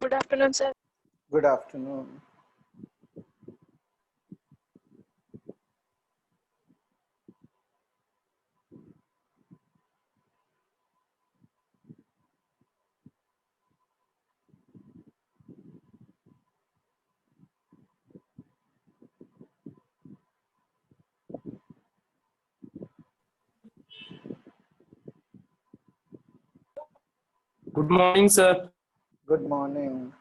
Good afternoon, sir. Good afternoon. Good morning, sir. Good morning.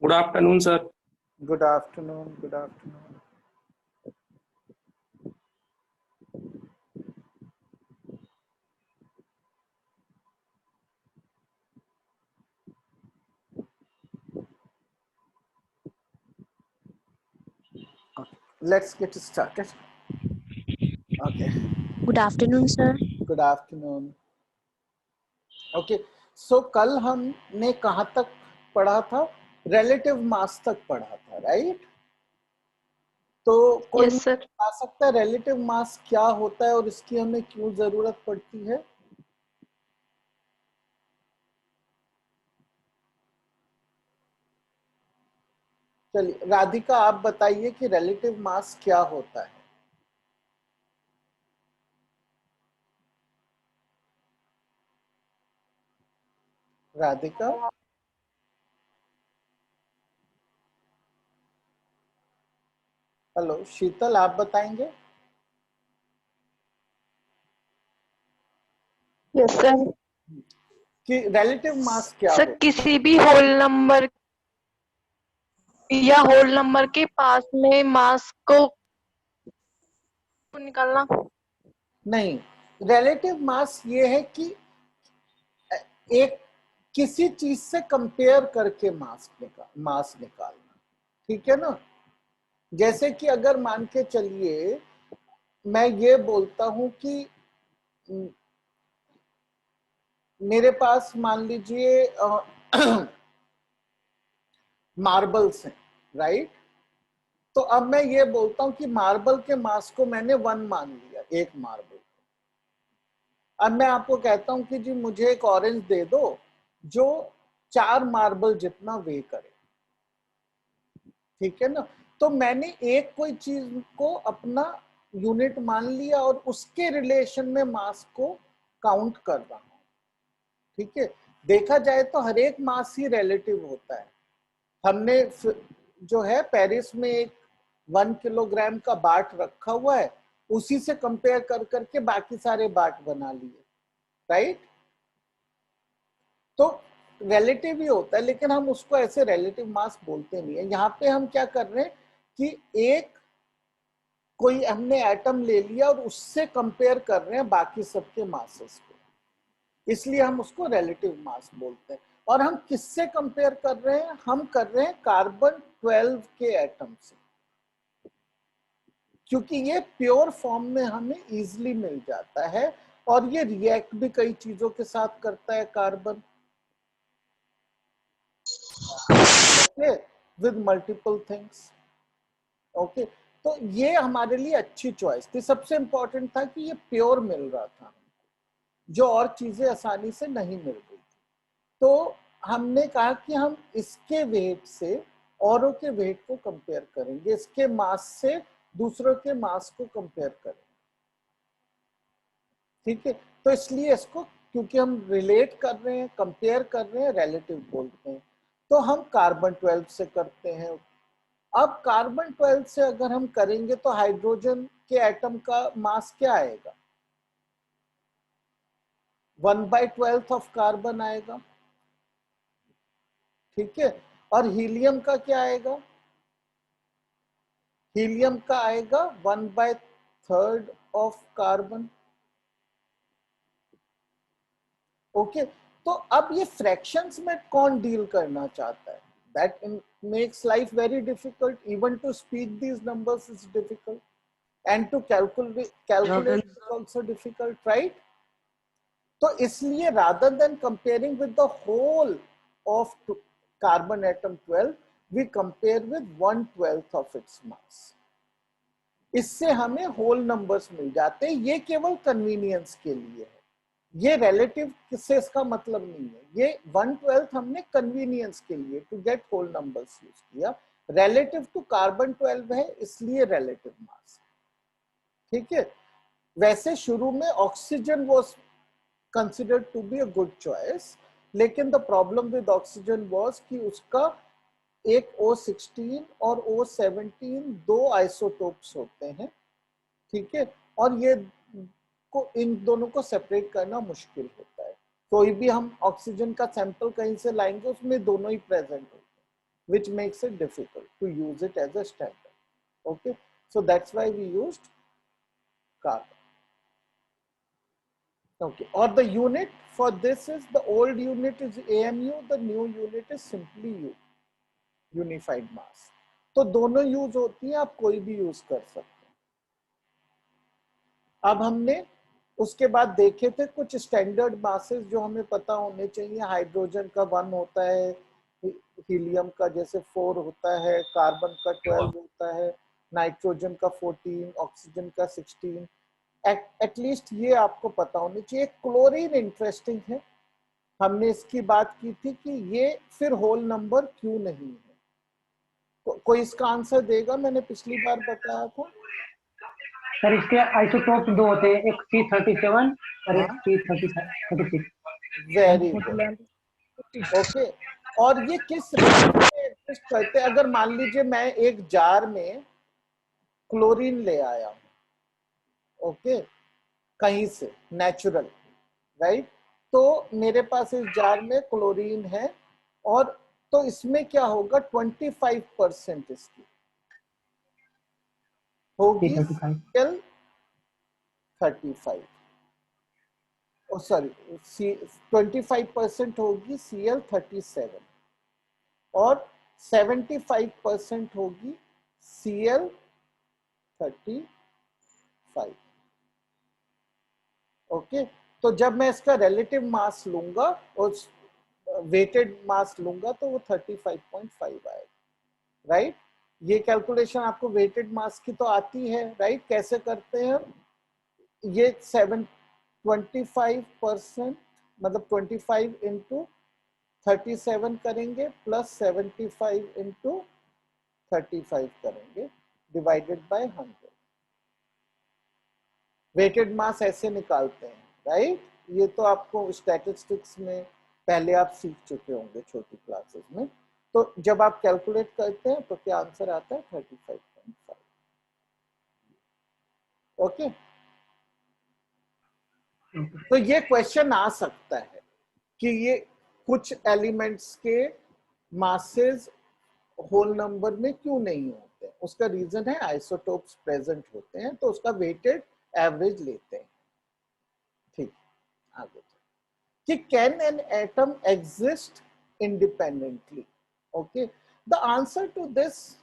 Good afternoon, sir. Good afternoon. Good afternoon. Okay. Let's get started. Okay. Good afternoon, sir. Good afternoon. Okay. So कल हमने कहाँ तक पढ़ा था? Relative mass तक पढ़ा था, right? तो कोई Yes, sir. बता सकता है relative mass क्या होता है और इसकी हमें क्यों जरूरत पड़ती है? चलिए राधिका आप बताइए कि relative mass क्या होता है? राधिका हेलो शीतल आप बताएंगे? Yes, sir. कि relative mass क्या सर होता किसी भी होल नंबर या होल नंबर के पास में मास को निकालना। नहीं, relative mass ये है कि एक किसी चीज से कंपेयर करके मास निकालना, ठीक है ना? जैसे कि अगर मान के चलिए मैं ये बोलता हूं कि मेरे पास मान लीजिए मार्बल्स हैं, राइट? तो अब मैं ये बोलता हूं कि मार्बल के मास को मैंने 1 मान लिया, एक मार्बल। अब मैं आपको कहता हूं कि जी मुझे एक ऑरेंज दे दो जो 4 मार्बल जितना वे करे, ठीक है ना? तो मैंने एक कोई चीज को अपना यूनिट मान लिया और उसके रिलेशन में मास को काउंट कर रहा हूं, ठीक है? देखा जाए तो हर एक मास ही रिलेटिव होता है। हमने जो है पेरिस में एक 1 किलोग्राम का बाट रखा हुआ है, उसी से कंपेयर कर करके बाकी सारे बाट बना लिए, राइट? तो रिलेटिव ही होता है, लेकिन हम उसको ऐसे रिलेटिव मास बोलते नहीं है। यहाँ पे हम क्या कर रहे हैं कि एक कोई हमने एटम ले लिया और उससे कंपेयर कर रहे हैं बाकी सबके मासेस को, इसलिए हम उसको रिलेटिव मास बोलते हैं। और हम किससे कंपेयर कर रहे हैं? हम कर रहे हैं कार्बन 12 के एटम से, क्योंकि ये प्योर फॉर्म में हमें इजीली मिल जाता है और ये रिएक्ट भी कई चीजों के साथ करता है carbon, okay, with multiple things, okay. तो ये हमारे लिए अच्छी चॉइस थी। सबसे इंपॉर्टेंट था कि ये प्योर मिल रहा था, जो और चीजें आसानी से नहीं मिल रही थी। तो हमने कहा कि हम इसके वेट से औरों के वेट को कंपेयर करेंगे, इसके मास से दूसरों के मास को कंपेयर करेंगे, ठीक है? तो इसलिए इसको, क्योंकि हम रिलेट कर रहे हैं, कंपेयर कर रहे हैं, रिलेटिव बोलते हैं। तो हम कार्बन 12 से करते हैं। अब कार्बन 12 से अगर हम करेंगे तो हाइड्रोजन के एटम का मास क्या आएगा? 1/12 ऑफ कार्बन आएगा, ठीक है? और हीलियम का क्या आएगा? हीलियम का आएगा 1/3 ऑफ कार्बन, ओके। तो अब ये फ्रैक्शंस में कौन डील करना चाहता है? That makes life very difficult, even to speak these numbers is difficult and to calculate is also difficult, right? तो इसलिए rather than comparing with the whole of carbon atom 12, we compare with 1/12 of its mass. इससे हमें whole numbers मिल जाते हैं। ये केवल convenience के लिए है, ये रिलेटिव से इसका मतलब नहीं है। ये 1/12 हमने कन्वीनियंस के लिए to get whole numbers use किया। रिलेटिव टू कार्बन 12 है, इसलिए रिलेटिव मास। ठीक है, वैसे शुरू में oxygen was considered to be a good choice, लेकिन the problem with oxygen was कि उसका एक O16 और O17 दो आइसोटोप्स होते हैं। ठीक है, और ये को इन दोनों को सेपरेट करना मुश्किल होता है। कोई भी हम ऑक्सीजन का सैंपल कहीं से लाएंगे उसमें दोनों ही प्रेजेंट होते हैं, which makes it difficult to use it as a standard. Okay, so that's why we used carbon. Okay, or the unit for this is, the old unit is AMU, the new unit is simply U, unified mass. तो दोनों use होती हैं, आप कोई भी use कर सकते हैं। अब हमने उसके बाद देखे थे कुछ स्टैंडर्ड मासेस जो हमें पता होने चाहिए। हाइड्रोजन का 1 होता है, हीलियम का जैसे 4 होता है, कार्बन का 12 होता है, नाइट्रोजन का 14, ऑक्सीजन का 16। एटलीस्ट ये आपको पता होनी चाहिए। क्लोरीन इंटरेस्टिंग है, हमने इसकी बात की थी कि ये फिर होल नंबर क्यों नहीं है। कोई इसका आंसर देगा? मैंने पिछली बार बताया था सर, इसके आइसोटोप दो होते हैं, एक C37 और एक हाँ? C36। Very good. ओके, और ये किस रेशियो में एग्जिस्ट करते हैं? अगर मान लीजिए मैं एक जार में क्लोरीन ले आया हूं, ओके, कहीं से नेचुरल, राइट, तो मेरे पास इस जार में क्लोरीन है, और तो इसमें क्या होगा, 25% इसकी होगी Cl35, सॉरी 25% होगी Cl37 और 75% होगी Cl35। ओके, तो जब मैं इसका रिलेटिव मास लूंगा और वेटेड मास लूंगा तो वो 35.5 आएगा, राइट। ये कैलकुलेशन आपको वेटेड मास की तो आती है, राइट। कैसे करते हैं हम? ये 25% मतलब 25 इंटू 37 करेंगे प्लस 75 इंटू 35 करेंगे डिवाइडेड बाय 100। वेटेड मास ऐसे निकालते हैं, राइट। ये तो आपको स्टैटिस्टिक्स में पहले आप सीख चुके होंगे छोटी क्लासेस में। तो जब आप कैलकुलेट करते हैं तो क्या आंसर आता है? 35.5। ओके, तो ये क्वेश्चन आ सकता है कि ये कुछ एलिमेंट्स के मासेस होल नंबर में क्यों नहीं होते। उसका रीजन है आइसोटोप्स प्रेजेंट होते हैं, तो उसका वेटेड एवरेज लेते हैं। ठीक, आगे कि can an atom exist independently? Okay, the answer to this,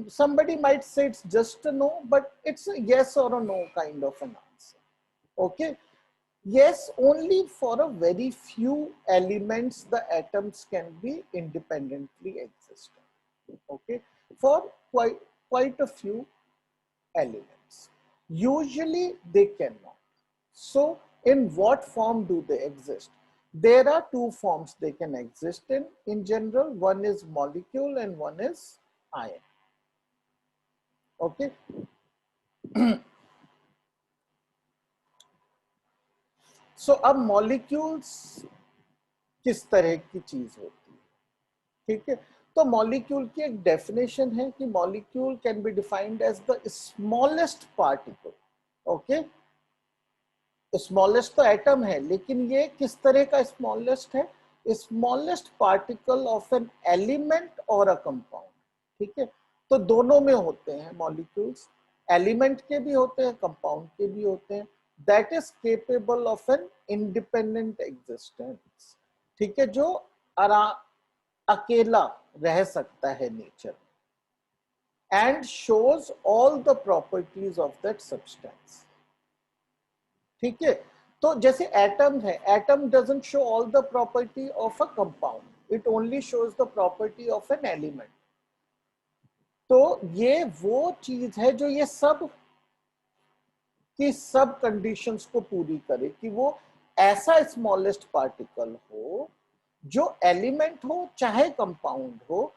somebody might say it's just a no, but it's a yes or a no kind of an answer. Okay, yes, only for a very few elements the atoms can be independently existent. Okay, for quite a few elements, usually they cannot. So in what form do they exist? There are two forms they can exist in general. One is molecule and one is ion. Okay, so अब molecules किस तरह की चीज होती है? ठीक है, तो मॉलिक्यूल की एक डेफिनेशन है कि molecule can be defined as the smallest particle. Okay, smallest तो एटम है, लेकिन ये किस तरह का स्मॉलेस्ट है? Smallest particle of an element और अ कंपाउंड। ठीक है, तो दोनों में होते हैं मॉलिक्यूल्स, एलिमेंट के भी होते हैं, कंपाउंड के भी होते हैं। That is capable of an independent existence. ठीक है, जो अकेला रह सकता है नेचर में, and shows all the properties of that substance. ठीक है, तो जैसे एटम है, atom doesn't show all the property of a compound, it only shows the property of an element. तो ये वो चीज है जो ये सब की सब कंडीशंस को पूरी करे कि वो ऐसा स्मॉलेस्ट पार्टिकल हो जो एलिमेंट हो चाहे कंपाउंड हो,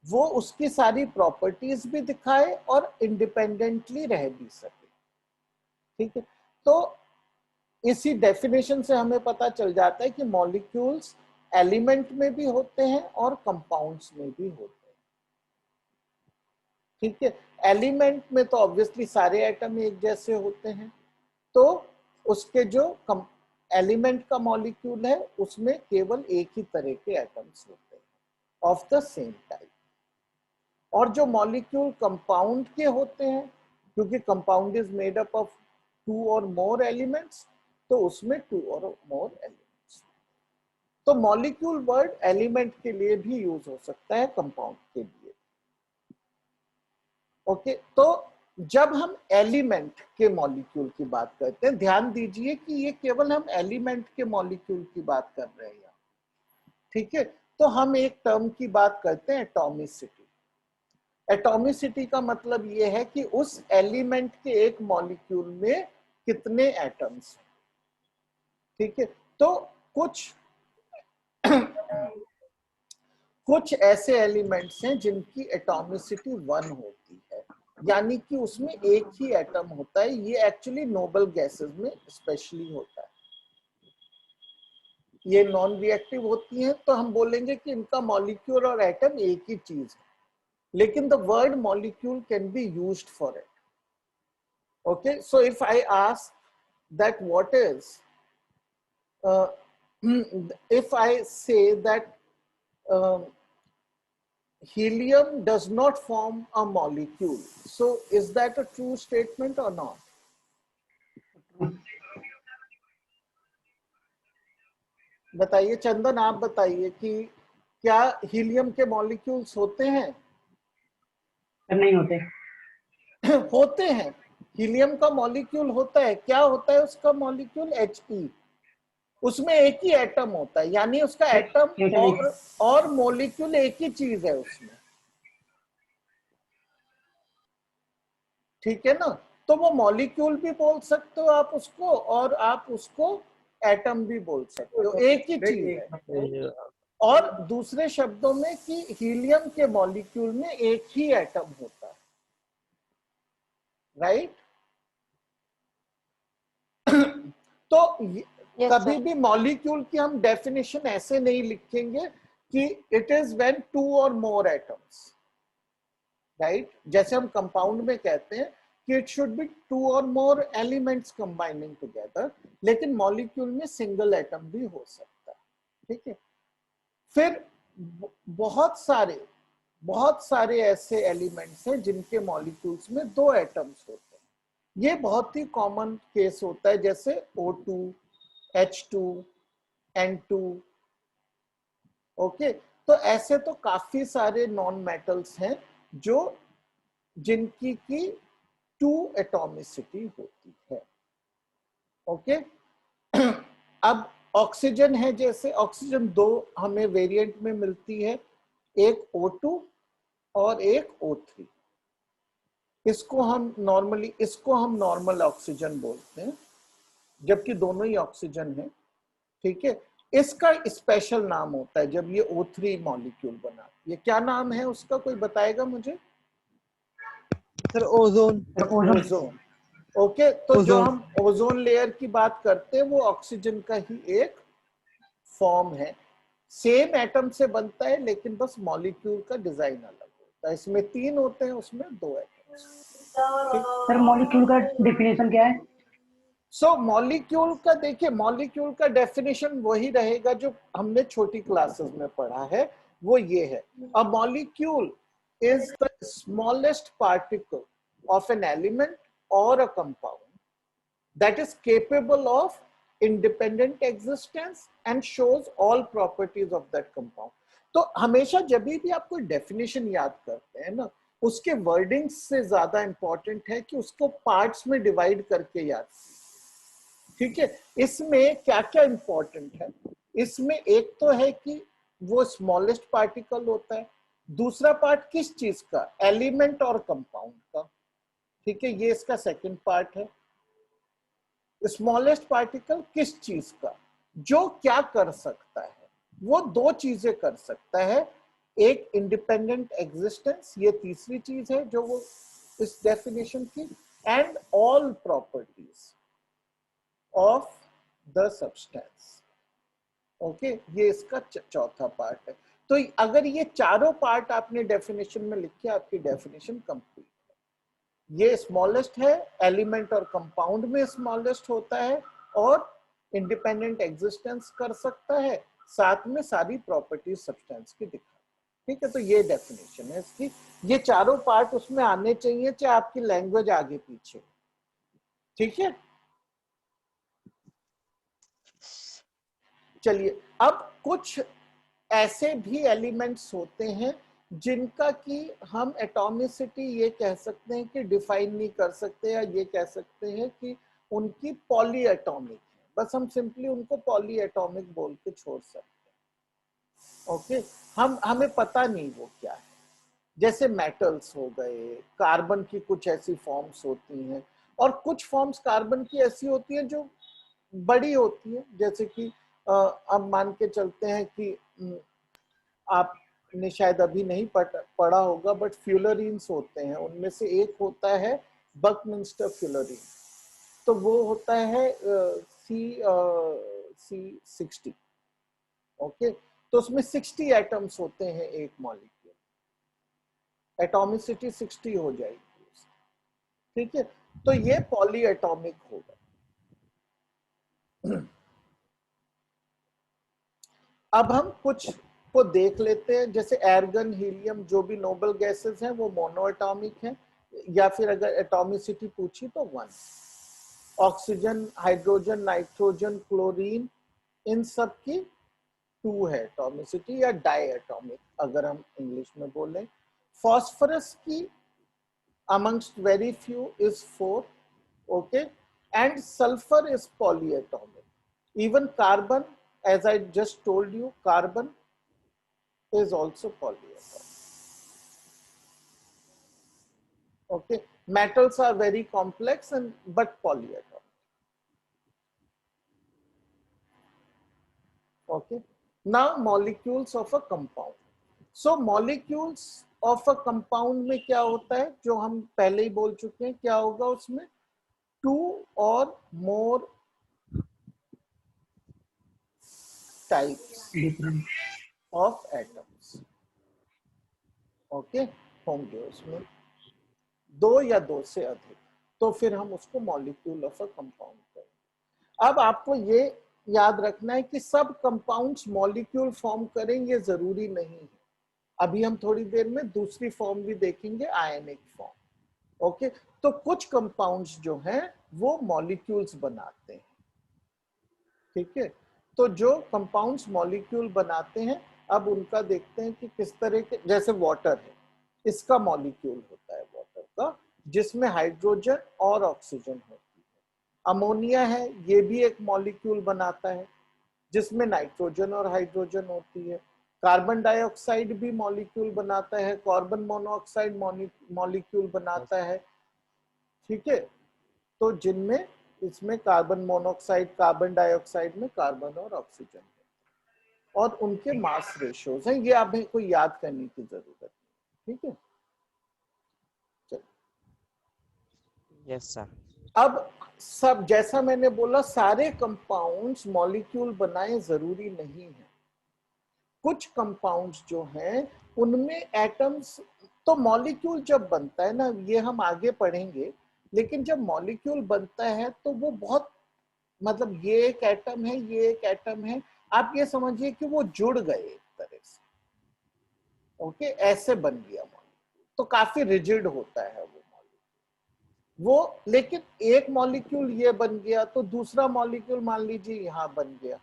वो उसकी सारी प्रॉपर्टीज भी दिखाए और इंडिपेंडेंटली रह भी सके। ठीक है, तो इसी डेफिनेशन से हमें पता चल जाता है कि मॉलिक्यूल्स एलिमेंट में भी होते हैं और कंपाउंड्स में भी होते हैं। ठीक है, एलिमेंट में तो ऑब्वियसली सारे एटम एक जैसे होते हैं, तो उसके जो एलिमेंट का मॉलिक्यूल है उसमें केवल एक ही तरह के एटम्स होते हैं ऑफ द सेम टाइप। और जो मॉलिक्यूल कंपाउंड के होते हैं, क्योंकि compound is made up of 2 और मोर एलिमेंट्स, तो उसमें 2 और मोर एलिमेंट्स। तो मॉलिक्यूल वर्ड एलिमेंट के लिए भी यूज हो सकता है, कंपाउंड के लिए। ओके, तो जब हम एलिमेंट के मॉलिक्यूल की बात करते हैं, ध्यान दीजिए कि ये केवल हम एलिमेंट के मॉलिक्यूल की बात कर रहे हैं। ठीक है, तो हम एक टर्म की बात करते हैं, एटॉमिसिटी। एटॉमिसिटी का मतलब यह है कि उस एलिमेंट के एक मॉलिक्यूल में कितने एटम्स हैं। ठीक है, तो कुछ ऐसे एलिमेंट्स हैं जिनकी एटॉमिसिटी 1 होती है, यानी कि उसमें एक ही एटम होता है। ये एक्चुअली नोबल गैसेस में स्पेशली होता है। ये नॉन रिएक्टिव होती हैं, तो हम बोलेंगे कि इनका मॉलिक्यूल और एटम एक ही चीज है, लेकिन the word molecule can be used for it. Okay, so if I ask that what is, if I say that helium does not form a molecule, so is that a true statement or not? बताइए चंदन, आप बताइए कि क्या helium के molecules होते हैं? नहीं होते। होते हैं। हीलियम का मॉलिक्यूल होता है, क्या होता है उसका मॉलिक्यूल? He। उसमें एक ही एटम होता है, यानी उसका एटम और मॉलिक्यूल एक ही चीज है उसमें। ठीक है ना, तो वो मॉलिक्यूल भी बोल सकते हो आप उसको, और आप उसको एटम भी बोल सकते हो, एक ही चीज है। और दूसरे शब्दों में कि हीलियम के मॉलिक्यूल में एक ही एटम होता है, राइट? तो Yes, कभी sir. भी मॉलिक्यूल की हम डेफिनेशन ऐसे नहीं लिखेंगे कि इट इज व्हेन 2 और मोर एटम्स, राइट? जैसे हम कंपाउंड में कहते हैं कि इट शुड बी 2 और मोर एलिमेंट्स कंबाइनिंग टुगेदर, लेकिन मॉलिक्यूल में सिंगल एटम भी हो सकता है। ठीक है, फिर बहुत सारे ऐसे एलिमेंट्स हैं जिनके मॉलिक्यूल्स में 2 एटम्स होते हैं। ये बहुत ही कॉमन केस होता है, जैसे O2, H2, N2। ओके, तो ऐसे तो काफी सारे नॉन मेटल्स हैं जो जिनकी की 2 एटॉमिसिटी होती है। ओके, अब ऑक्सीजन है, जैसे ऑक्सीजन 2 हमें वेरिएंट में मिलती है, एक O2 और एक O3। इसको हम नॉर्मल ऑक्सीजन बोलते हैं, जबकि दोनों ही ऑक्सीजन है। ठीक है, इसका स्पेशल नाम होता है जब ये O3 मॉलिक्यूल बनाती है। क्या नाम है उसका, कोई बताएगा मुझे? Sir ozone. ओजोन। ओके, तो जो हम ओजोन लेयर की बात करते हैं वो ऑक्सीजन का ही एक फॉर्म है, सेम एटम से बनता है, लेकिन बस मॉलिक्यूल का डिजाइन अलग होता है। इसमें 3 होते हैं, उसमें 2 एटम्स। सर मॉलिक्यूल का डेफिनेशन क्या है? सो मॉलिक्यूल का देखिए, मॉलिक्यूल का डेफिनेशन वही रहेगा जो हमने छोटी क्लासेस में पढ़ा है, वो ये है, a molecule is the smallest particle of an element or a compound that is capable of independent existence and shows all properties of that compound। तो हमेशा जब भी आप कोई डेफिनेशन याद करते हैं ना, उसके वर्डिंग्स से ज्यादा इंपॉर्टेंट है कि उसको पार्ट्स में डिवाइड करके याद। ठीक है, इसमें क्या क्या इंपॉर्टेंट है? इसमें एक तो है कि वो स्मॉलेस्ट पार्टिकल होता है। दूसरा पार्ट किस चीज का, एलिमेंट और कंपाउंड का, ठीक है, ये इसका सेकंड पार्ट है। स्मॉलेस्ट पार्टिकल किस चीज का, जो क्या कर सकता है, वो दो चीजें कर सकता है, एक इंडिपेंडेंट एग्जिस्टेंस, ये तीसरी चीज है जो वो इस डेफिनेशन की, and all properties of the substance. Okay, ये इसका चौथा पार्ट है। तो अगर ये चारों पार्ट आपने डेफिनेशन में लिखे, आपकी डेफिनेशन कंप्लीट है। ये स्मॉलेस्ट है, एलिमेंट और कंपाउंड में स्मॉलेस्ट होता है, और इंडिपेंडेंट एग्जिस्टेंस कर सकता है, साथ में सारी प्रॉपर्टीज सब्सटेंस की दिखा। ठीक है, तो ये डेफिनेशन है इसकी। ये चारों पार्ट उसमें आने चाहिए, चाहे आपकी लैंग्वेज आगे पीछे। ठीक है, चलिए अब कुछ ऐसे भी एलिमेंट्स होते हैं जिनका कि हम एटॉमिसिटी ये कह सकते हैं कि डिफाइन नहीं कर सकते, या ये कह सकते हैं कि उनकी पॉली एटॉमिक है, बस हम सिंपली उनको पॉली एटॉमिक बोल के छोड़ सकते हैं। ओके, हमें पता नहीं वो क्या है। जैसे मेटल्स हो गए, कार्बन की कुछ ऐसी फॉर्म्स होती हैं, और कुछ फॉर्म्स कार्बन की ऐसी होती हैं जो बड़ी होती है। जैसे कि अब मान के चलते हैं कि आपने शायद अभी नहीं पढ़ा होगा, बट फ्यूलरीन्स होते हैं, उनमें से एक होता है बकमिंस्टर फ्यूलरीन। तो वो होता है C60। ओके, तो उसमें 60 एटम्स होते हैं एक मॉलिक्यूल, एटॉमिसिटी 60 हो जाएगी। ठीक है, तो ये पॉली एटॉमिक होगा। अब हम कुछ को देख लेते हैं, जैसे एर्गन, हीलियम, जो भी नोबल गैसेस हैं वो मोनो एटॉमिक हैं, या फिर अगर एटॉमिसिटी पूछी तो 1। ऑक्सीजन, हाइड्रोजन, नाइट्रोजन, क्लोरीन, इन सब की 2 है एटॉमिसिटी, या डाई एटॉमिक अगर हम इंग्लिश में बोलें। फॉस्फोरस की amongst very few is 4, okay, and sulfur is polyatomic. Even carbon, as I just told you, carbon is also polyatomic. Okay, metals are very complex and but polyatomic. Okay, now molecules of a compound. So molecules of a compound में क्या होता है, जो हम पहले ही बोल चुके हैं, क्या होगा उसमें, 2 और more types of atoms. Okay, होंगे उसमें 2 या 2 से अधिक, तो फिर हम उसको मॉलिक्यूल ऑफ अ कंपाउंड करेंगे। अब आपको ये याद रखना है कि सब कंपाउंड्स मॉलिक्यूल फॉर्म करें ये जरूरी नहीं है। अभी हम थोड़ी देर में दूसरी फॉर्म भी देखेंगे, आयनिक फॉर्म। ओके, तो कुछ कंपाउंड्स जो हैं वो मॉलिक्यूल्स बनाते हैं। ठीक है, तो जो कंपाउंड्स मॉलिक्यूल बनाते हैं, अब उनका देखते हैं कि किस तरह के, जैसे वाटर है, इसका मॉलिक्यूल होता है वाटर का, जिसमें हाइड्रोजन और ऑक्सीजन होती है। अमोनिया है, ये भी एक मॉलिक्यूल बनाता है जिसमें नाइट्रोजन और हाइड्रोजन होती है। कार्बन डाइऑक्साइड भी मॉलिक्यूल बनाता है, कार्बन मोनोऑक्साइड मॉलिक्यूल बनाता है। ठीक है, तो जिनमें इसमें कार्बन मोनोऑक्साइड, कार्बन डाइऑक्साइड में कार्बन और ऑक्सीजन है, और उनके मास रेशियोज हैं, ये आपको कोई याद करने की जरूरत नहीं। ठीक है, चलो। Yes sir. अब सब, जैसा मैंने बोला, सारे कंपाउंड्स मॉलिक्यूल बनाए जरूरी नहीं है। कुछ कंपाउंड्स जो हैं उनमें एटम्स, तो मॉलिक्यूल जब बनता है ना, ये हम आगे पढ़ेंगे, लेकिन जब मॉलिक्यूल बनता है तो वो बहुत, मतलब ये एक एटम है, ये एक एटम है, आप ये समझिए कि वो जुड़ गए एक तरह से। ओके, ऐसे बन गया मॉलिक्यूल, तो काफी रिजिड होता है वो मॉलिक्यूल वो। लेकिन एक मॉलिक्यूल ये बन गया तो दूसरा मॉलिक्यूल मान लीजिए यहां बन गया,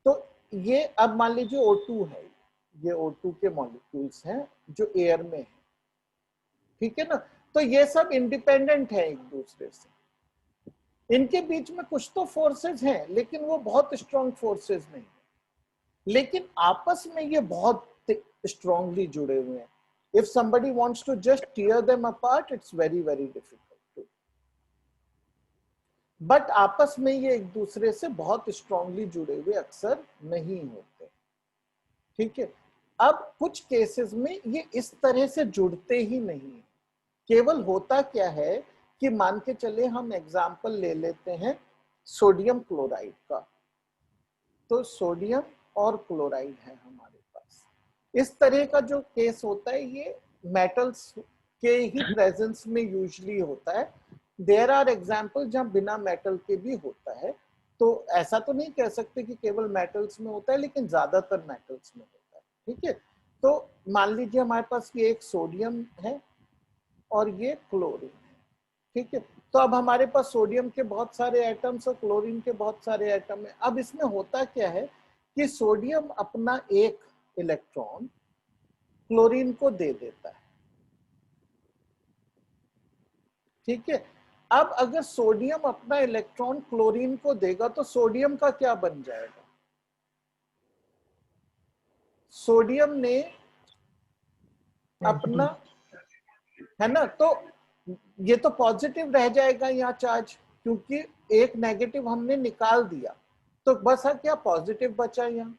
तो ये अब मान लीजिए O2 है, ये O2 के मॉलिक्यूल्स हैं जो एयर में है। ठीक है ना, तो ये सब इंडिपेंडेंट है एक दूसरे से, इनके बीच में कुछ तो फोर्सेस हैं, लेकिन वो बहुत स्ट्रॉन्ग फोर्सेस नहीं है। लेकिन आपस में ये बहुत स्ट्रांगली जुड़े हुए हैं. If somebody wants to just tear them apart, it's very difficult to. But आपस में ये एक दूसरे से बहुत स्ट्रांगली जुड़े हुए अक्सर नहीं होते. ठीक है. अब कुछ केसेस में ये इस तरह से जुड़ते ही नहीं है. केवल होता क्या है कि मान के चले हम एग्जाम्पल ले लेते हैं सोडियम क्लोराइड का. तो सोडियम और क्लोराइड है हमारे पास. इस तरह का जो केस होता है ये मेटल्स के ही प्रेजेंस में यूजुअली होता है. देयर आर एग्जाम्पल जहां बिना मेटल के भी होता है. तो ऐसा तो नहीं कह सकते कि केवल मेटल्स में होता है, लेकिन ज्यादातर मेटल्स में होता है. ठीक है. तो मान लीजिए हमारे पास ये एक सोडियम है और ये क्लोरीन है. ठीक है. तो अब हमारे पास सोडियम के बहुत सारे एटम्स और क्लोरीन के बहुत सारे एटम है. अब इसमें होता क्या है कि सोडियम अपना एक इलेक्ट्रॉन क्लोरीन को दे देता है. ठीक है. अब अगर सोडियम अपना इलेक्ट्रॉन क्लोरीन को देगा तो सोडियम का क्या बन जाएगा? सोडियम ने अपना, है ना, तो ये तो पॉजिटिव रह जाएगा यहाँ चार्ज, क्योंकि एक नेगेटिव हमने निकाल दिया. तो बस क्या पॉजिटिव बचा यहाँ.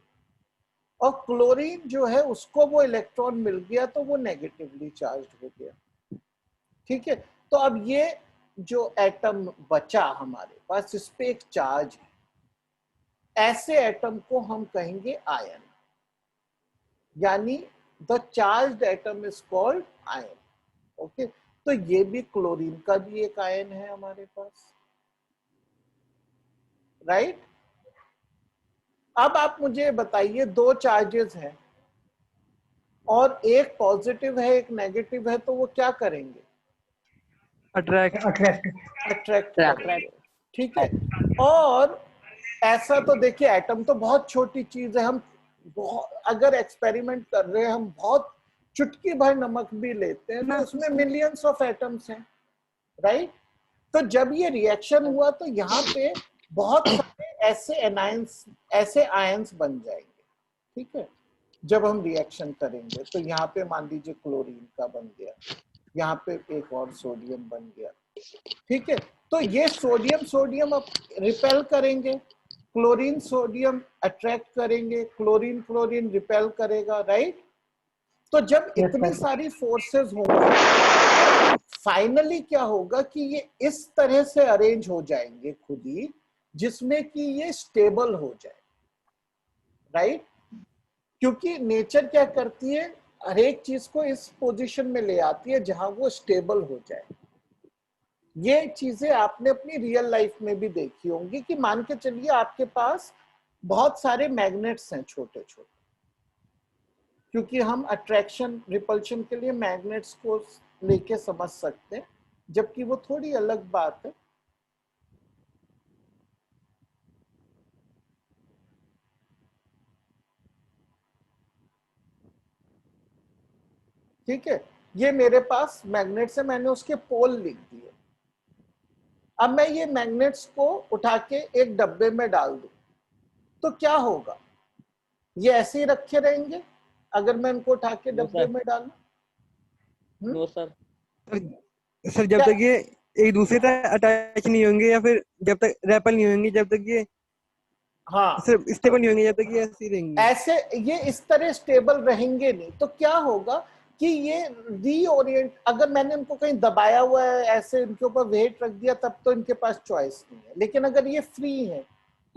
और क्लोरीन जो है उसको वो इलेक्ट्रॉन मिल गया तो वो नेगेटिवली चार्ज हो गया. ठीक है. तो अब ये जो एटम बचा हमारे पास इस पे एक चार्ज है. ऐसे एटम को हम कहेंगे आयन. यानी the charged atom is called ion. Okay. तो ये भी क्लोरीन का भी एक आयन है हमारे पास. राइट. अब आप मुझे बताइए दो चार्जेस हैं और एक पॉजिटिव है एक नेगेटिव है, तो वो क्या करेंगे? अट्रैक्ट. अट्रैक्ट करेंगे. ठीक है. और ऐसा तो देखिए एटम तो बहुत छोटी चीज है. हम अगर एक्सपेरिमेंट कर रहे हैं, हम बहुत चुटकी भर नमक भी लेते हैं तो उसमें मिलियंस ऑफ एटम्स हैं. राइट. तो जब ये रिएक्शन हुआ तो यहाँ पे बहुत सारे ऐसे आयंस बन जाएंगे. ठीक है. जब हम रिएक्शन करेंगे तो यहाँ पे मान लीजिए क्लोरीन का बन गया, यहाँ पे एक और सोडियम बन गया. ठीक है. तो ये सोडियम अब रिपेल करेंगे, क्लोरीन सोडियम अट्रैक्ट करेंगे, क्लोरीन रिपेल करेगा. राइट. तो जब इतनी सारी फोर्सेस होंगी, फाइनली क्या होगा कि ये इस तरह से अरेंज हो जाएंगे खुद ही, जिसमें कि ये स्टेबल हो जाए. राइट. क्योंकि नेचर क्या करती है, हर एक चीज को इस पोजीशन में ले आती है जहां वो स्टेबल हो जाए. ये चीजें आपने अपनी रियल लाइफ में भी देखी होंगी कि मान के चलिए आपके पास बहुत सारे मैग्नेट्स हैं छोटे छोटे, क्योंकि हम अट्रैक्शन रिपल्शन के लिए मैग्नेट्स को लेके समझ सकते हैं, जबकि वो थोड़ी अलग बात है. ठीक है. ये मेरे पास मैग्नेट्स है, मैंने उसके पोल लिख दिए. अब मैं ये मैग्नेट्स को उठा के एक डब्बे में डाल दूं तो क्या होगा? ये ऐसे ही रखे रहेंगे अगर मैं इनको उठा के डब्बे में डालूं? No sir. सर जब तक ये एक दूसरे तक अटैच नहीं होंगे या फिर जब तक रेपल नहीं होंगे, जब तक ये हाँ सर स्टेबल नहीं होंगे, जब तक ये ऐसे ही रहेंगे. ऐसे ये इस तरह स्टेबल रहेंगे नहीं. तो क्या होगा कि ये रीओरिएंट, अगर मैंने इनको कहीं दबाया हुआ है, ऐसे इनके ऊपर वेट रख दिया, तब तो इनके पास चॉइस नहीं है. लेकिन अगर ये फ्री है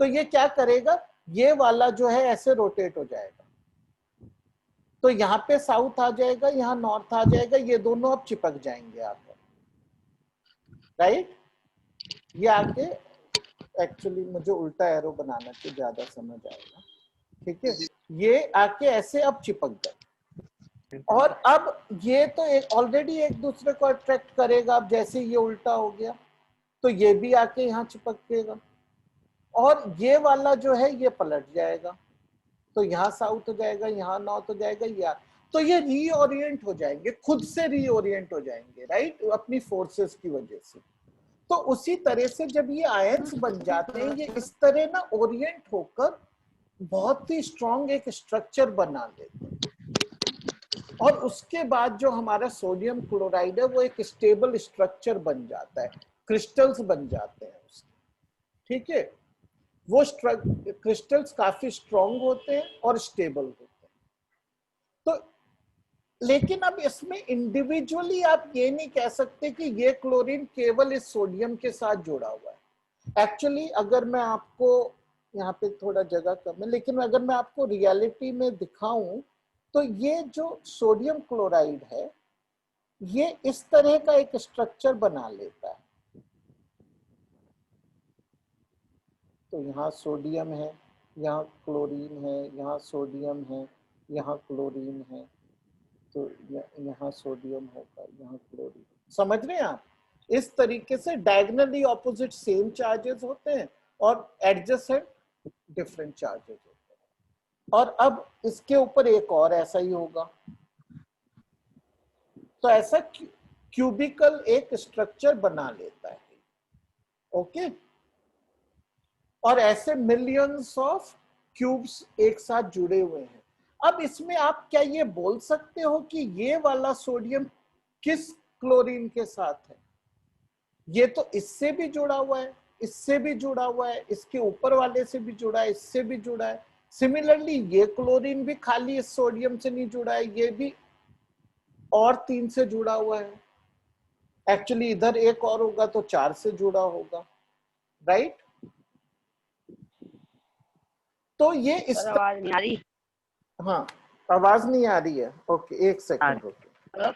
तो ये क्या करेगा, ये वाला जो है ऐसे रोटेट हो जाएगा. तो यहाँ पे साउथ आ जाएगा, यहाँ नॉर्थ आ जाएगा, ये दोनों अब चिपक जाएंगे आकर. राइट. ये आके एक्चुअली मुझे उल्टा एरो बनाना चाहिए, ज्यादा समझ आएगा. ठीक है. ये आके ऐसे अब चिपक गए और अब ये तो एक ऑलरेडी एक दूसरे को अट्रैक्ट करेगा. अब जैसे ये उल्टा हो गया तो ये भी आके यहाँ चिपकेगा और ये वाला जो है ये पलट जाएगा. तो यहाँ साउथ हो जाएगा, यहाँ नॉर्थ हो जाएगा, यहाँ. तो ये रीओरिएंट हो जाएंगे, खुद से रीओरिएंट हो जाएंगे. राइट. अपनी फोर्सेस की वजह से. तो उसी तरह से जब ये आयंस बन जाते हैं, ये इस तरह ना ओरिएंट होकर बहुत ही स्ट्रॉन्ग एक स्ट्रक्चर बना लेते हैं और उसके बाद जो हमारा सोडियम क्लोराइड है वो एक स्टेबल स्ट्रक्चर बन जाता है, क्रिस्टल्स बन जाते हैं उसके, ठीक है। वो क्रिस्टल्स काफी स्ट्रॉन्ग होते हैं और स्टेबल होते हैं। तो लेकिन अब इसमें इंडिविजुअली आप ये नहीं कह सकते कि ये क्लोरीन केवल इस सोडियम के साथ जुड़ा हुआ है। एक्चुअली अगर मैं आपको, यहाँ पे थोड़ा जगह कम है, लेकिन अगर मैं आपको रियलिटी में दिखाऊं तो ये जो सोडियम क्लोराइड है ये इस तरह का एक स्ट्रक्चर बना लेता है। तो यहाँ सोडियम है, यहाँ क्लोरीन है, यहाँ सोडियम है, यहाँ क्लोरीन है, तो यहाँ सोडियम होगा, यहाँ क्लोरीन। समझ रहे हैं आप? इस तरीके से डायगोनली ऑपोजिट सेम चार्जेस होते हैं और एडजेसेंट डिफरेंट चार्जेस होते हैं। और अब इसके ऊपर एक और ऐसा ही होगा। तो ऐसा क्यूबिकल एक स्ट्रक्चर बना लेता है, ओके। और ऐसे मिलियंस ऑफ क्यूब्स एक साथ जुड़े हुए हैं। अब इसमें आप क्या ये बोल सकते हो कि ये वाला सोडियम किस क्लोरीन के साथ है? ये तो इससे भी जुड़ा हुआ है, इससे भी जुड़ा हुआ है, इसके ऊपर वाले से भी जुड़ा है, इससे भी जुड़ा है। सिमिलरली ये क्लोरीन भी खाली इस सोडियम से नहीं जुड़ा है, ये भी और 3 से जुड़ा हुआ है। एक्चुअली इधर एक और होगा तो 4 से जुड़ा होगा, राइट? तो ये इस आवाज नहीं आ रही। हाँ, आवाज नहीं आ रही है, ओके, एक सेकंड रुकिए।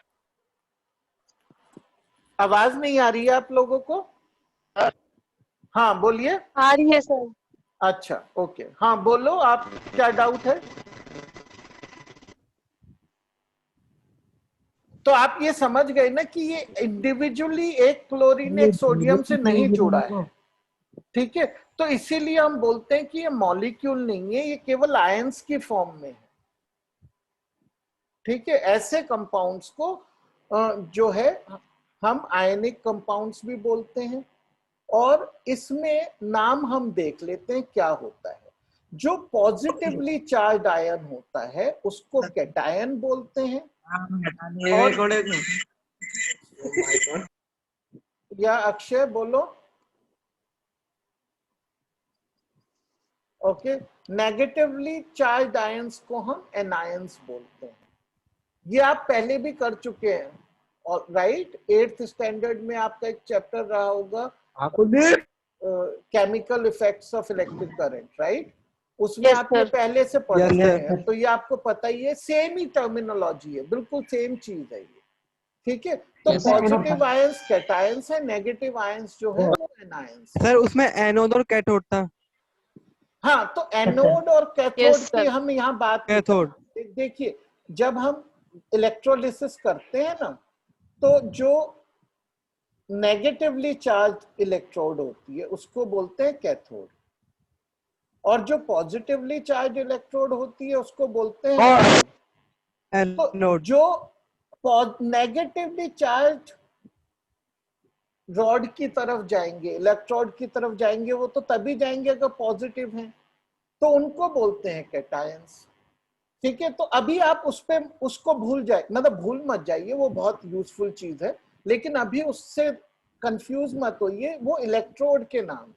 आवाज नहीं आ रही है आप लोगों को? हाँ बोलिए। आ रही है सर। अच्छा, ओके, हाँ बोलो, आप क्या डाउट है? तो आप ये समझ गए ना कि ये इंडिविजुअली एक क्लोरीन एक सोडियम से नहीं जुड़ा है, ठीक है। तो इसीलिए हम बोलते हैं कि ये मॉलिक्यूल नहीं है, ये केवल आयंस की फॉर्म में है, ठीक है। ऐसे कंपाउंड्स को जो है हम आयनिक कंपाउंड्स भी बोलते हैं। और इसमें नाम हम देख लेते हैं क्या होता है। जो पॉजिटिवली चार्ज आयन होता है उसको कैटायन बोलते हैं। और या अक्षय बोलो। ओके, नेगेटिवली चार्ज आयंस को हम एनायंस बोलते हैं। ये आप पहले भी कर चुके हैं, और राइट, 8th स्टैंडर्ड में आपका एक चैप्टर रहा होगा chemical effects of electric current, right? उसमें Yes, आपने sir. पहले से पढ़े Yes, हैं, sir. तो ये आपको पता ही है, सेम ही टर्मिनोलॉजी है, बिल्कुल सेम चीज है ये, ठीक है। तो Yes, sir. Positive ions cations है, नेगेटिव आयंस जो है वो एनायंस। सर उसमें एनोड और कैथोड था। हाँ, तो एनोड और कैथोड Yes, की sir. हम यहाँ बात नहीं कैथोड। करते। देखिए, जब हम इलेक्ट्रोलिसिस करते हैं ना, तो जो नेगेटिवली चार्ज इलेक्ट्रोड होती है उसको बोलते हैं कैथोड, और जो पॉजिटिवली चार्ज इलेक्ट्रोड होती है उसको बोलते हैं तो एनोड। जो नेगेटिवली चार्ज रॉड की तरफ जाएंगे, इलेक्ट्रोड की तरफ जाएंगे, वो तो तभी जाएंगे अगर पॉजिटिव हैं, तो उनको बोलते हैं कैटायंस, ठीक है। तो अभी आप उसको भूल जाए, मतलब भूल मत जाइए, वो बहुत यूजफुल चीज है, लेकिन अभी उससे कंफ्यूज मत होइए। वो इलेक्ट्रोड के नाम,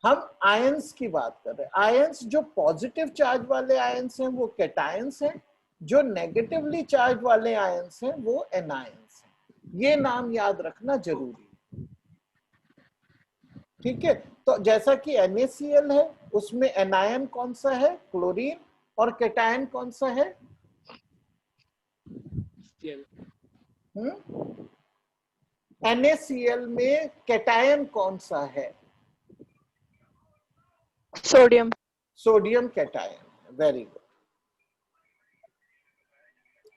हम आयंस की बात कर रहे हैं। आयंस जो पॉजिटिव चार्ज वाले आयंस हैं वो कैटायंस हैं, जो नेगेटिवली चार्ज वाले आयंस हैं वो एनायंस हैं। ये नाम याद रखना जरूरी है, ठीक है। तो जैसा कि NaCl है, उसमें एनायन कौन सा है? क्लोरीन। और कैटायन कौन सा है? NaCl में कैटायन कौन सा है? Sodium. Sodium cation. Very good,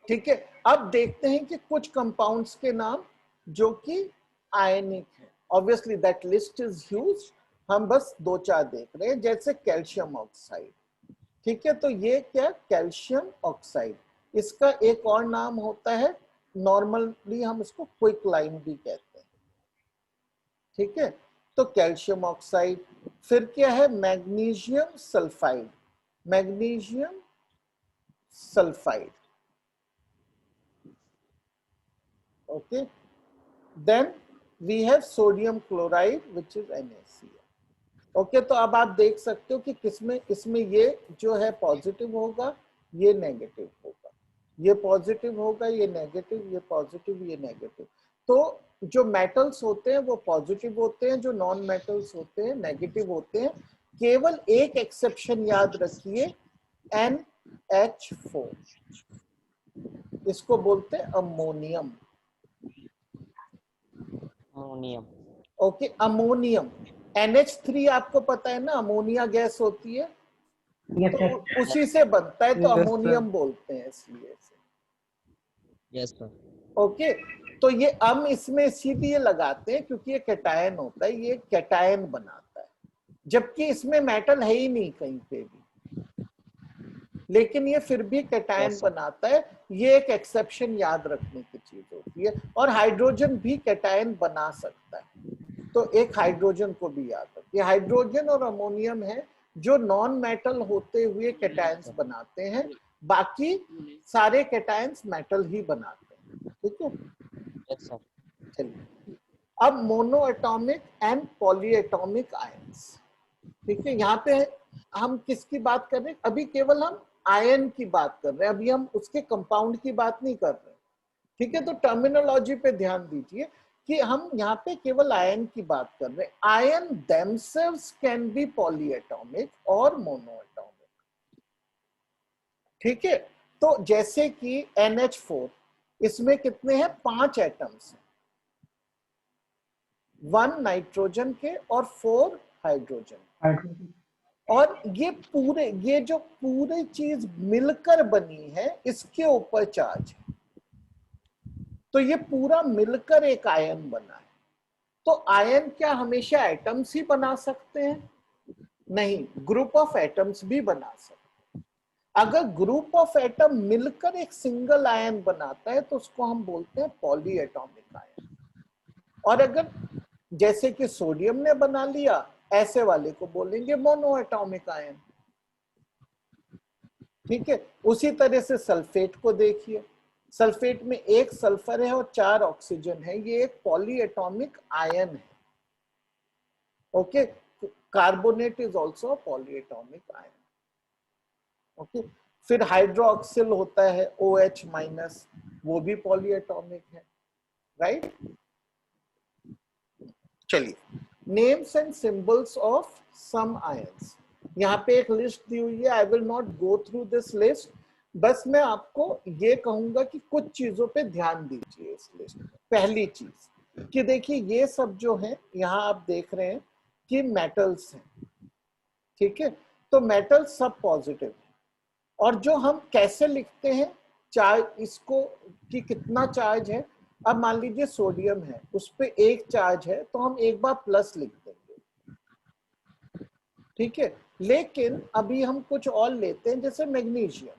ठीक है। अब देखते हैं कि कुछ कंपाउंड्स के नाम जो कि आयनिक है। Obviously that list is huge, हम बस 2-4 देख रहे हैं, जैसे कैल्शियम ऑक्साइड, ठीक है। तो ये क्या? Calcium oxide. इसका एक और नाम होता है, नॉर्मली हम इसको क्विकलाइन भी कहते हैं, ठीक है। तो कैल्शियम ऑक्साइड। फिर क्या है? Magnesium sulphide. Magnesium sulphide, okay, then we have sodium chloride which is NaCl। ओके, तो अब आप देख सकते हो कि किसमें, इसमें ये जो है पॉजिटिव होगा, ये नेगेटिव होगा, ये पॉजिटिव होगा, ये नेगेटिव, ये पॉजिटिव, ये नेगेटिव। तो जो मेटल्स होते हैं वो पॉजिटिव होते हैं, जो नॉन मेटल्स होते हैं नेगेटिव होते हैं। केवल एक एक्सेप्शन याद रखिए, NH4, इसको बोलते हैं ammonium. Ammonium. Okay, ammonium. NH3 आपको पता है ना, अमोनिया गैस होती है, यस तो सर। उसी से बनता है, तो Yes, sir. अमोनियम बोलते हैं इसलिए इसे। Yes sir. ओके, तो ये अम इसमें इसीलिए लगाते हैं क्योंकि ये कैटायन होता है, ये कैटायन बनाता है, जबकि इसमें मेटल है ही नहीं कहीं पे भी, लेकिन ये फिर भी कैटायन Yes, sir. बनाता है। ये एक एक्सेप्शन याद रखने की चीज होती है। और हाइड्रोजन भी कैटायन बना सकता है, तो एक हाइड्रोजन को भी याद रखिए। हाइड्रोजन और अमोनियम है जो नॉन मेटल होते हुए कैटायंस बनाते हैं, बाकी सारे कैटायंस मेटल ही बनाते हैं। ठीक है, यस सर। चलिए अब mono atomic and poly atomic ions. ठीक है, यहाँ पे हम किसकी बात कर रहे हैं? अभी केवल हम आयन की बात कर रहे हैं, अभी हम उसके कंपाउंड की बात नहीं कर रहे। ठीक है, तो टर्मिनोलॉजी पे ध्यान दीजिए कि हम यहाँ पे केवल आयन की बात कर रहे हैं। Ion themselves can be polyatomic और मोनोएटॉमिक। ठीक है, तो जैसे कि NH4, इसमें कितने हैं? 5 एटम्स हैं, 1 नाइट्रोजन के और 4 हाइड्रोजन। और ये जो पूरी चीज मिलकर बनी है, इसके ऊपर चार्ज है, तो ये पूरा मिलकर एक आयन बना है। तो आयन क्या हमेशा एटम्स ही बना सकते हैं? नहीं, ग्रुप ऑफ एटम्स भी बना सकते हैं। अगर ग्रुप ऑफ एटम मिलकर एक सिंगल आयन बनाता है तो उसको हम बोलते हैं पॉलीएटॉमिक आयन। और अगर जैसे कि सोडियम ने बना लिया, ऐसे वाले को बोलेंगे मोनोएटॉमिक आयन। ठीक है, उसी तरह से सल्फेट को देखिए, सल्फेट में 1 सल्फर है और 4 ऑक्सीजन है, ये एक पॉलीएटॉमिक आयन है। Okay, carbonate is also polyatomic ion. Okay, फिर हाइड्रोक्सिल होता है OH माइनस, वो भी पॉलीएटॉमिक है, राइट। चलिए, names and symbols of some ions. यहाँ पे एक लिस्ट दी हुई है, I will not go through this list, बस मैं आपको ये कहूंगा कि कुछ चीजों पे ध्यान दीजिए इस लिस्ट में। पहली चीज कि देखिए, ये सब जो है यहाँ आप देख रहे हैं कि मेटल्स हैं। ठीक है, तो मेटल्स सब पॉजिटिव है, और जो हम कैसे लिखते हैं चार्ज, इसको कि कितना चार्ज है। अब मान लीजिए सोडियम है, उस पे 1 चार्ज है, तो हम एक बार प्लस लिख देंगे। ठीक है, लेकिन अभी हम कुछ और लेते हैं, जैसे मैग्नीशियम।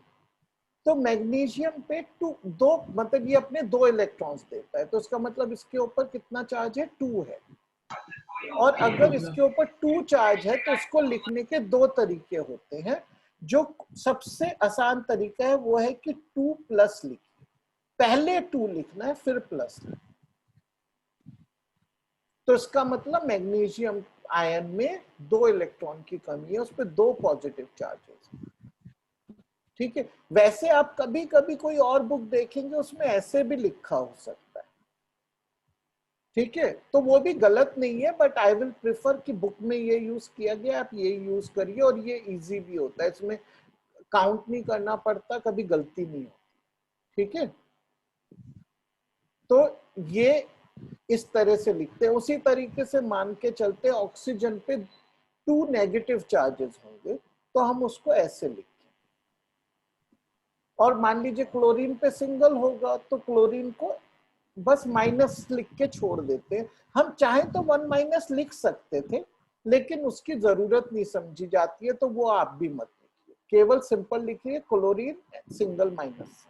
तो मैग्नीशियम पे 2 मतलब ये अपने 2 इलेक्ट्रॉन्स देता है, तो इसका मतलब इसके ऊपर कितना चार्ज है? 2 है। और अगर इसके ऊपर 2 चार्ज है तो इसको लिखने के 2 तरीके होते हैं। जो सबसे आसान तरीका है वो है कि 2 प्लस लिखिए, पहले 2 लिखना है फिर प्लस। तो इसका मतलब मैग्नीशियम आयन में 2 इलेक्ट्रॉन की कमी है, उस पर 2 पॉजिटिव चार्जेस। ठीक है, वैसे आप कभी कभी कोई और बुक देखेंगे उसमें ऐसे भी लिखा हो सकता है। ठीक है, तो वो भी गलत नहीं है, बट आई विल प्रेफर कि बुक में ये यूज किया गया, आप ये यूज करिए, और ये इजी भी होता है, इसमें काउंट नहीं करना पड़ता, कभी गलती नहीं होती। ठीक है, तो ये इस तरह से लिखते हैं। उसी तरीके से मान के चलते हैं ऑक्सीजन पे 2 नेगेटिव चार्जेस होंगे, तो हम उसको ऐसे लिखें। और मान लीजिए क्लोरीन पे सिंगल होगा, तो क्लोरीन को बस माइनस लिख के छोड़ देते हैं। हम चाहें तो 1 माइनस लिख सकते थे, लेकिन उसकी जरूरत नहीं समझी जाती है, तो वो आप भी मत लिखिए, केवल सिंपल लिखिए क्लोरीन सिंगल माइनस।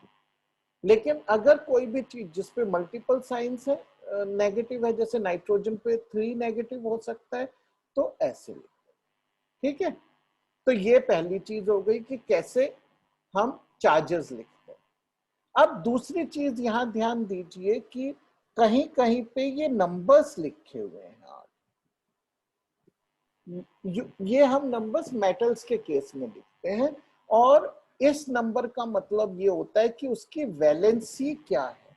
लेकिन अगर कोई भी चीज जिसपे मल्टीपल साइंस है, नेगेटिव है, जैसे नाइट्रोजन पे 3 नेगेटिव हो सकता है, तो ऐसे लिखिए। ठीक है, तो ये पहली चीज हो गई कि कैसे हम चार्जेस लिखते हैं। अब दूसरी चीज यहां ध्यान दीजिए कि कहीं कहीं पे ये नंबर्स लिखे हुए हैं। ये हम नंबर्स मेटल्स के केस में लिखते हैं, और इस नंबर का मतलब ये होता है कि उसकी वैलेंसी क्या है।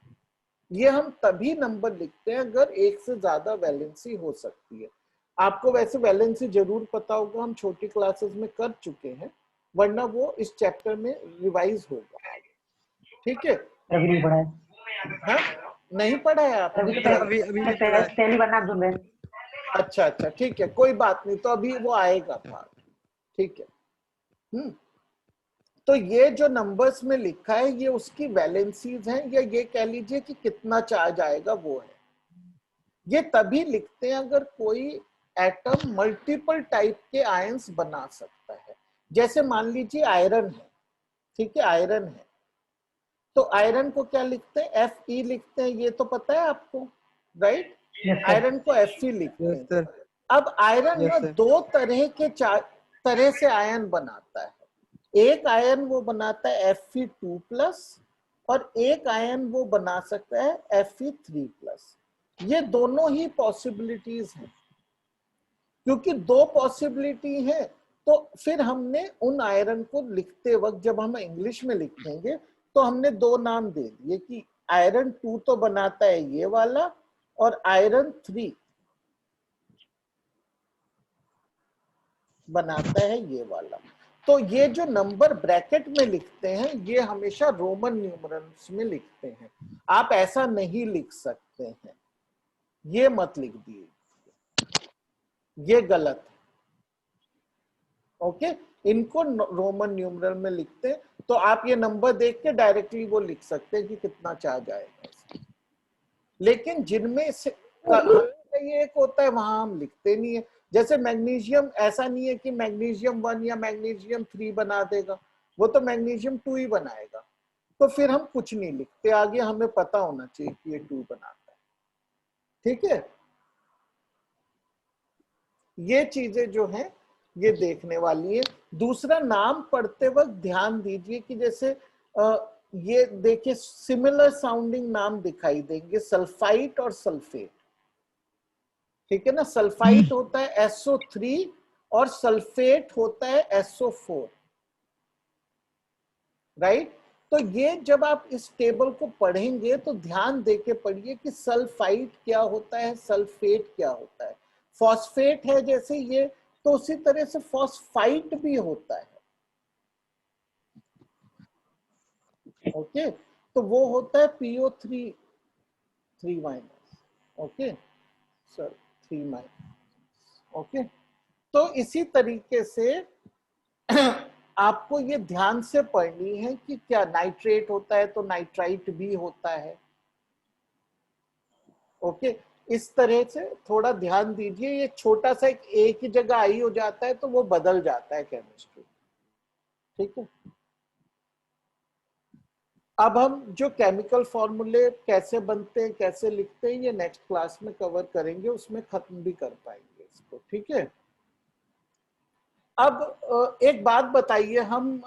ये हम तभी नंबर लिखते हैं अगर एक से ज्यादा वैलेंसी हो सकती है। आपको वैसे वैलेंसी जरूर पता होगा, हम छोटी क्लासेस में कर चुके हैं, वरना वो इस चैप्टर में रिवाइज होगा। ठीक है, अभी नहीं पढ़ा है, हाँ नहीं पढ़ा है आपने? अभी नहीं पढ़ा है। पहली बार नाम सुन रहे हैं। अच्छा अच्छा, ठीक है, कोई बात नहीं, तो अभी वो आएगा पार्ट। ठीक है। तो ये जो नंबर्स में लिखा है ये उसकी वैलेंसीज हैं, या ये कह लीजिए कि कितना चार्ज आएगा वो है। ये तभी लिखते हैं अगर कोई एटम मल्टीपल टाइप के आयंस बना सकता है। जैसे मान लीजिए आयरन है, ठीक है, आयरन है, तो आयरन को क्या लिखते हैं? Fe लिखते हैं, ये तो पता है आपको, राइट? आयरन को Fe लिखते यस हैं। सर। अब आयरन ना Yes, sir. दो तरह से आयन बनाता है। एक आयन वो बनाता है Fe2+, और एक आयन वो बना सकता है Fe3+। ये दोनों ही पॉसिबिलिटीज हैं। क्योंकि दो पॉसिबिलिटी है, तो फिर हमने उन आयरन को लिखते वक्त, जब हम इंग्लिश में लिखेंगे, तो हमने दो नाम दे दिए कि आयरन 2 तो बनाता है ये वाला, और आयरन 3 बनाता है ये वाला। तो ये जो नंबर ब्रैकेट में लिखते हैं ये हमेशा रोमन न्यूमरल्स में लिखते हैं। आप ऐसा नहीं लिख सकते हैं, ये मत लिख दिए, ये गलत है। ओके, इनको रोमन न्यूमरल में लिखते हैं, तो आप ये नंबर देख के डायरेक्टली वो लिख सकते हैं कि कितना चार्ज आएगा। लेकिन जिनमें से ये एक होता है वहां हम लिखते नहीं है। जैसे मैग्नीशियम, ऐसा नहीं है कि मैग्नीशियम 1 या मैग्नीशियम 3 बना देगा, वो तो मैग्नीशियम 2 ही बनाएगा। तो फिर हम कुछ नहीं लिखते आगे, हमें पता होना चाहिए कि ये 2 बनाता है। ठीक है, ये चीजें जो हैं ये देखने वाली है। दूसरा, नाम पढ़ते वक्त ध्यान दीजिए कि जैसे ये देखिए सिमिलर साउंडिंग नाम दिखाई देंगे, सल्फाइट और सल्फेट। ठीक है ना, सल्फाइट होता है SO3 और सल्फेट होता है SO4, राइट? तो ये जब आप इस टेबल को पढ़ेंगे तो ध्यान देके पढ़िए कि सल्फाइट क्या होता है, सल्फेट क्या होता है। फॉस्फेट है जैसे ये, तो उसी तरह से फॉस्फाइट भी होता है। ओके, तो वो होता है PO3 3-। Okay sir, 3-। ओके, तो इसी तरीके से आपको ये ध्यान से पढ़नी है कि क्या नाइट्रेट होता है तो नाइट्राइट भी होता है। ओके, इस तरह से थोड़ा ध्यान दीजिए। ये छोटा सा एक ही जगह आई हो जाता है तो वो बदल जाता है केमिस्ट्री। ठीक है, अब हम जो केमिकल फॉर्मूले कैसे बनते हैं, कैसे लिखते हैं, ये नेक्स्ट क्लास में कवर करेंगे, उसमें खत्म भी कर पाएंगे इसको। ठीक है, अब एक बात बताइए, हम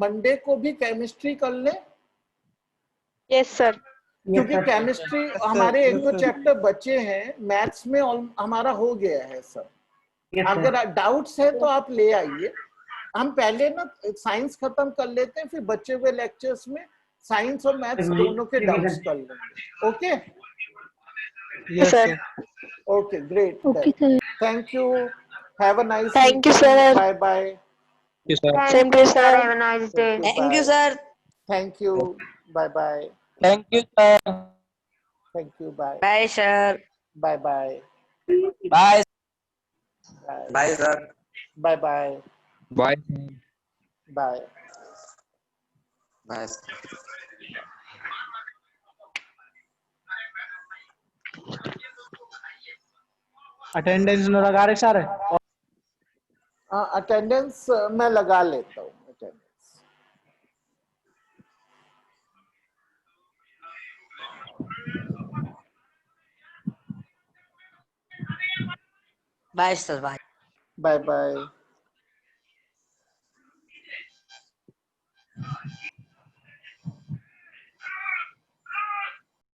मंडे को भी केमिस्ट्री कर लें? Yes sir. क्योंकि केमिस्ट्री हमारे एक दो चैप्टर बचे हैं, मैथ्स में हमारा हो गया है सर। अगर डाउट्स है तो आप ले आइए। हम पहले ना साइंस खत्म कर लेते हैं, फिर बचे हुए लेक्चर्स में साइंस और मैथ्स दोनों के डाउट्स कर लेंगे। Okay yes sir. Sir. Okay, great, okay sir. Thank you, have a nice Thank you, sir. Bye bye. Yes, sir. Same to you, sir. Have a nice day. Thank you sir, thank you, bye bye, Thank you, sir. Thank you, bye Bye, sir. Bye bye Bye. Bye sir. Bye bye Bye. Bye. Bye. Attendance न लगा रहे सर? Attendance मैं लगा लेता हूँ, attendance. Bye, sir. Bye. Bye bye.